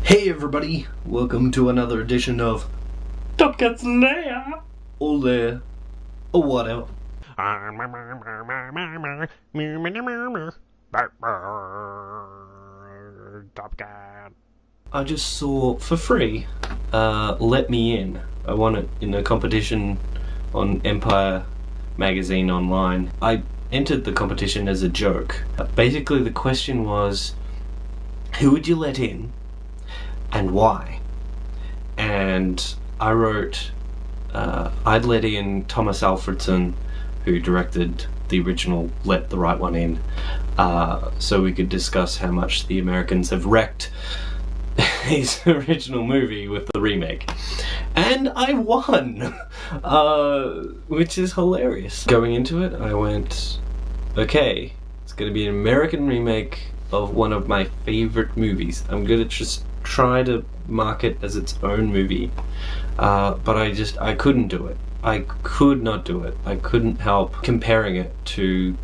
Hey everybody, welcome to another edition of Top Cat's Lair. All There or Whatever. Top Cat. I just saw for free, Let Me In. I won it in a competition on Empire magazine online. I entered the competition as a joke. Basically the question was, who would you let in and why? And I wrote, I'd let in Thomas Alfredson, who directed the original Let the Right One In, so we could discuss how much the Americans have wrecked his original movie with the remake. And I won! Which is hilarious. Going into it, I went, okay, it's gonna be an American remake of one of my favorite movies. I'm gonna just try to mark it as its own movie. But I couldn't do it. I could not do it. I couldn't help comparing it to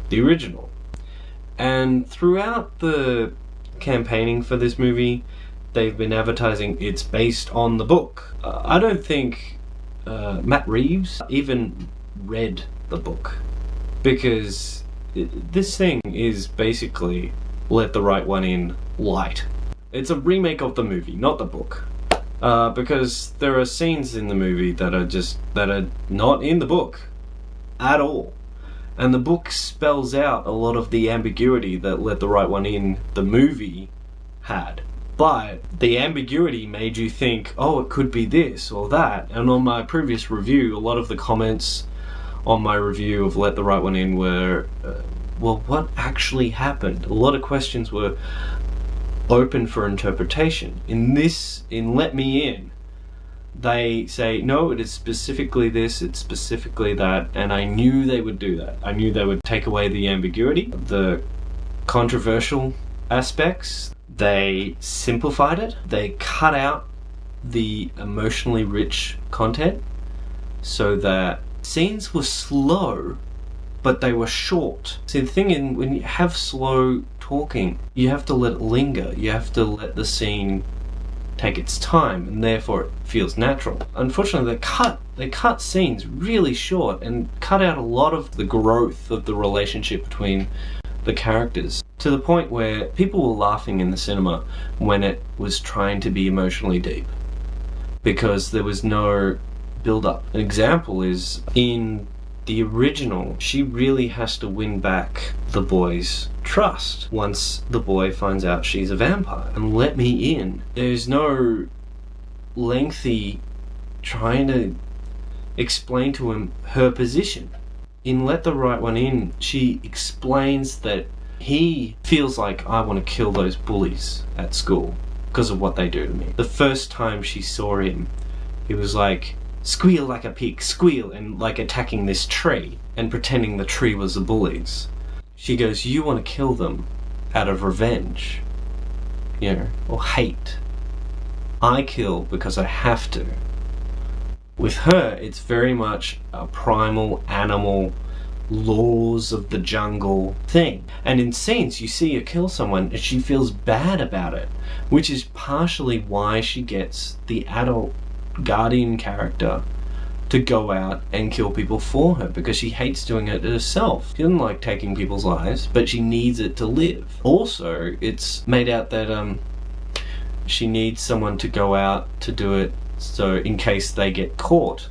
the original. And throughout the campaigning for this movie, they've been advertising it's based on the book. I don't think Matt Reeves even read the book, because this thing is basically Let the Right One In light. It's a remake of the movie, not the book. Because there are scenes in the movie that are not in the book at all. And the book spells out a lot of the ambiguity that Let the Right One In, the movie, had. But the ambiguity made you think, oh, it could be this or that. And on my previous review, a lot of the comments on my review of Let the Right One In were, well, what actually happened? A lot of questions were open for interpretation. In Let Me In, they say, no, it is specifically this, it's specifically that, and I knew they would do that. I knew they would take away the ambiguity, the controversial aspects. They simplified it. They cut out the emotionally rich content so that scenes were slow, but they were short. See, the thing is, when you have slow talking, you have to let it linger. You have to let the scene take its time, and therefore it feels natural. Unfortunately, they cut scenes really short and cut out a lot of the growth of the relationship between the characters, to the point where people were laughing in the cinema when it was trying to be emotionally deep, because there was no build-up. An example is, in the original, she really has to win back the boy's trust once the boy finds out she's a vampire. And Let Me In, there's no lengthy trying to explain to him her position. In Let the Right One In, she explains that he feels like, I want to kill those bullies at school because of what they do to me. The first time she saw him, he was like, squeal like a pig, squeal, and like attacking this tree and pretending the tree was the bullies. She goes, you want to kill them out of revenge, or hate. I kill because I have to. With her, it's very much a primal, animal, laws of the jungle thing. And in scenes, you see her kill someone and she feels bad about it, which is partially why she gets the adult guardian character to go out and kill people for her, because she hates doing it herself. She doesn't like taking people's lives, but she needs it to live. Also, it's made out that she needs someone to go out to do it, so in case they get caught,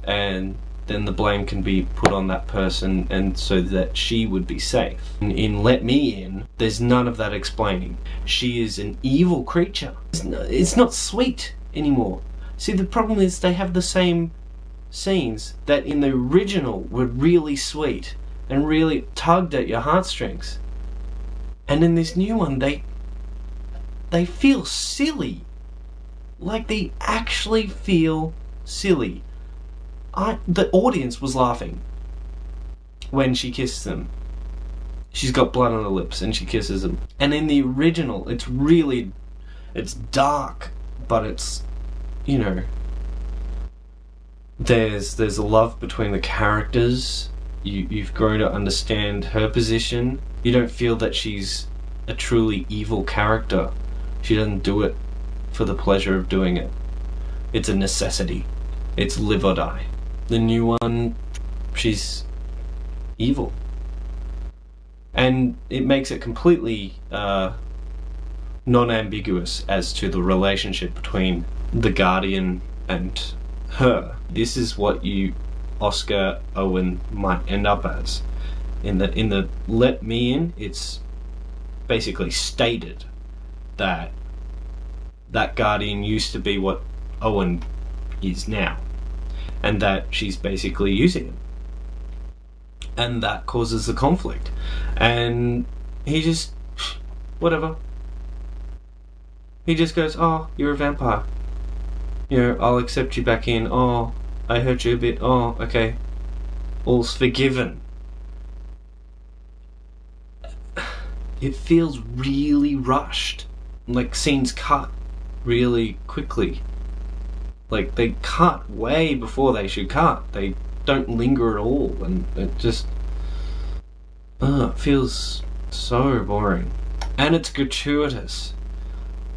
and then the blame can be put on that person, and so that she would be safe. In Let Me In, there's none of that explaining. She is an evil creature. It's not sweet anymore. See, the problem is they have the same scenes that in the original were really sweet and really tugged at your heartstrings. And in this new one, they feel silly. Like, they actually feel silly. The audience was laughing when she kissed them. She's got blood on her lips and she kisses him. And in the original, it's dark, but it's, there's a love between the characters. You've grown to understand her position. You don't feel that she's a truly evil character. She doesn't do it for the pleasure of doing it. It's a necessity. It's live or die. The new one, she's evil. And it makes it completely non-ambiguous as to the relationship between the Guardian and her. This is what you Oscar Owen might end up as. In the Let Me In, it's basically stated that that Guardian used to be what Owen is now, and that she's basically using him, and that causes the conflict, and he just whatever. He just goes, "Oh, you're a vampire. You know, I'll accept you back in. Oh, I hurt you a bit. Oh, okay. All's forgiven." It feels really rushed. Like scenes cut really quickly. Like they cut way before they should cut. They don't linger at all, and it just it feels so boring. And it's gratuitous.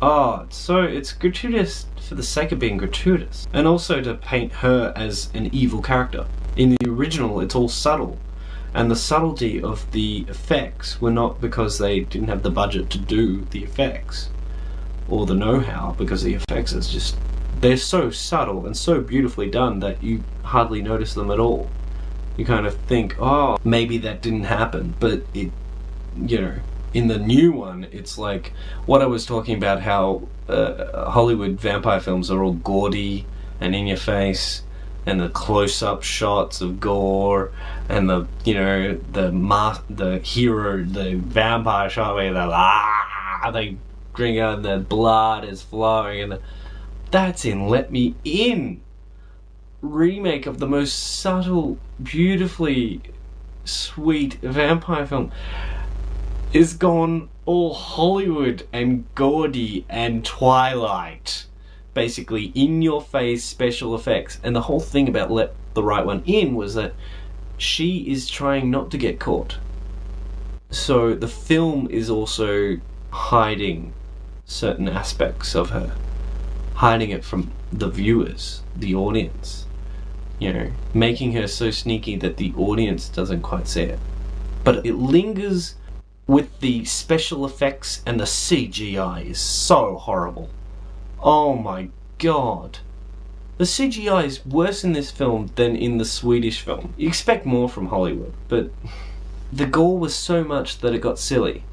Oh, it's gratuitous for the sake of being gratuitous. And also to paint her as an evil character. In the original, it's all subtle. And the subtlety of the effects were not because they didn't have the budget to do the effects, or the know-how, because the effects is just... they're so subtle and so beautifully done that you hardly notice them at all. You kind of think, oh, maybe that didn't happen, but it, you know... In the new one, it's like what I was talking about, how Hollywood vampire films are all gaudy and in your face, and the close-up shots of gore, and the, you know, the hero, the vampire shot where they bring out, the blood is flowing, and that's in Let Me In, remake of the most subtle, beautifully sweet vampire film. Is gone all Hollywood and gaudy and Twilight. Basically, in your face special effects. And the whole thing about Let the Right One In was that she is trying not to get caught. So the film is also hiding certain aspects of her. Hiding it from the viewers, the audience. You know, making her so sneaky that the audience doesn't quite see it. But it lingers with the special effects, and the CGI is so horrible. Oh my god. The CGI is worse in this film than in the Swedish film. You expect more from Hollywood, but the gore was so much that it got silly.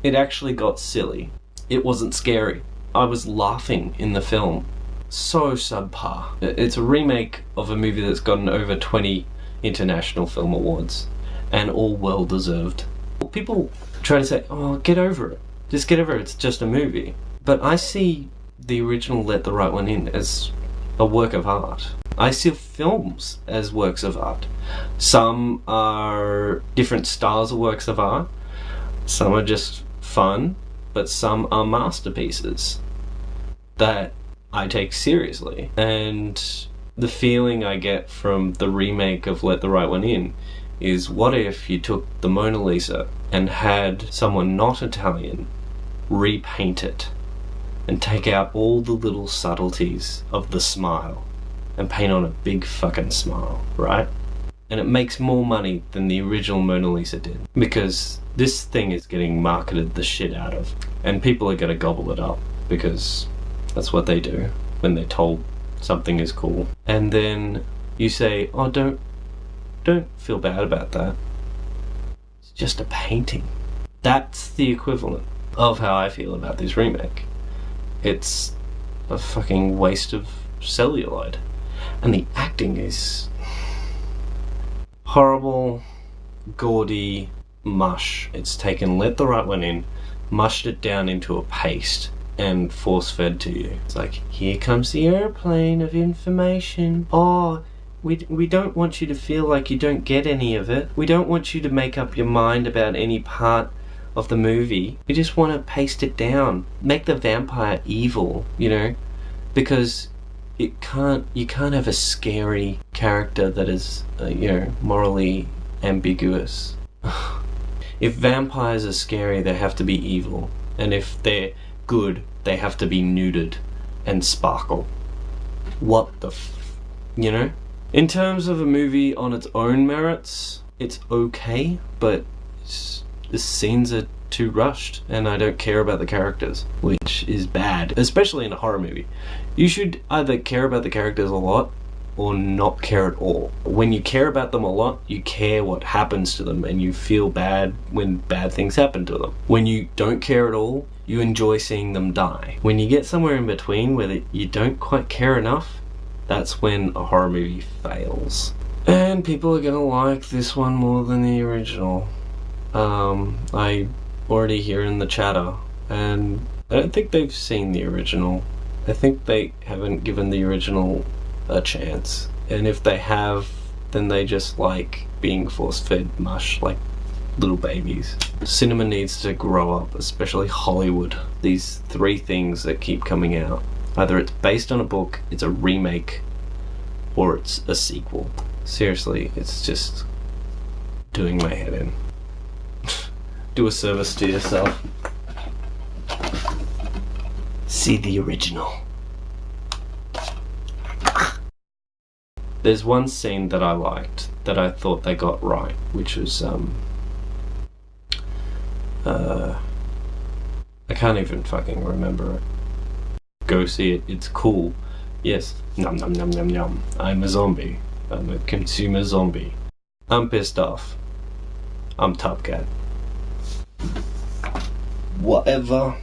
It actually got silly. It wasn't scary. I was laughing in the film. So subpar. It's a remake of a movie that's gotten over 20 international film awards, and all well deserved. People try to say, oh, get over it. Just get over it, it's just a movie. But I see the original Let the Right One In as a work of art. I see films as works of art. Some are different styles of works of art. Some are just fun, but some are masterpieces that I take seriously. And the feeling I get from the remake of Let the Right One In is, what if you took the Mona Lisa and had someone not Italian repaint it and take out all the little subtleties of the smile and paint on a big fucking smile, right? And it makes more money than the original Mona Lisa did, because this thing is getting marketed the shit out of, and people are gonna gobble it up because that's what they do when they're told something is cool. And then you say, oh, don't feel bad about that. It's just a painting. That's the equivalent of how I feel about this remake. It's a fucking waste of celluloid. And the acting is horrible, gaudy mush. It's taken Let the Right One In, mushed it down into a paste, and force-fed to you. It's like, here comes the airplane of information. Oh, we don't want you to feel like you don't get any of it. We don't want you to make up your mind about any part of the movie. We just want to paste it down. Make the vampire evil, you know? Because you can't have a scary character that is, you know, morally ambiguous. If vampires are scary, they have to be evil. And if they're good, they have to be neutered and sparkle. What the you know? In terms of a movie on its own merits, it's okay, but the scenes are too rushed, and I don't care about the characters, which is bad, especially in a horror movie. You should either care about the characters a lot or not care at all. When you care about them a lot, you care what happens to them, and you feel bad when bad things happen to them. When you don't care at all, you enjoy seeing them die. When you get somewhere in between where you don't quite care enough, that's when a horror movie fails. And people are gonna like this one more than the original. I already hear in the chatter, and I don't think they've seen the original. I think they haven't given the original a chance. And if they have, then they just like being force-fed mush like little babies. Cinema needs to grow up, especially Hollywood. These three things that keep coming out. Either it's based on a book, it's a remake, or it's a sequel. Seriously, it's just doing my head in. Do a service to yourself. See the original. There's one scene that I liked, that I thought they got right, which was, I can't even fucking remember it. Go see it, it's cool. Yes, nom nom nom nom nom. I'm a zombie. I'm a consumer zombie. I'm pissed off. I'm Top Cat. Whatever.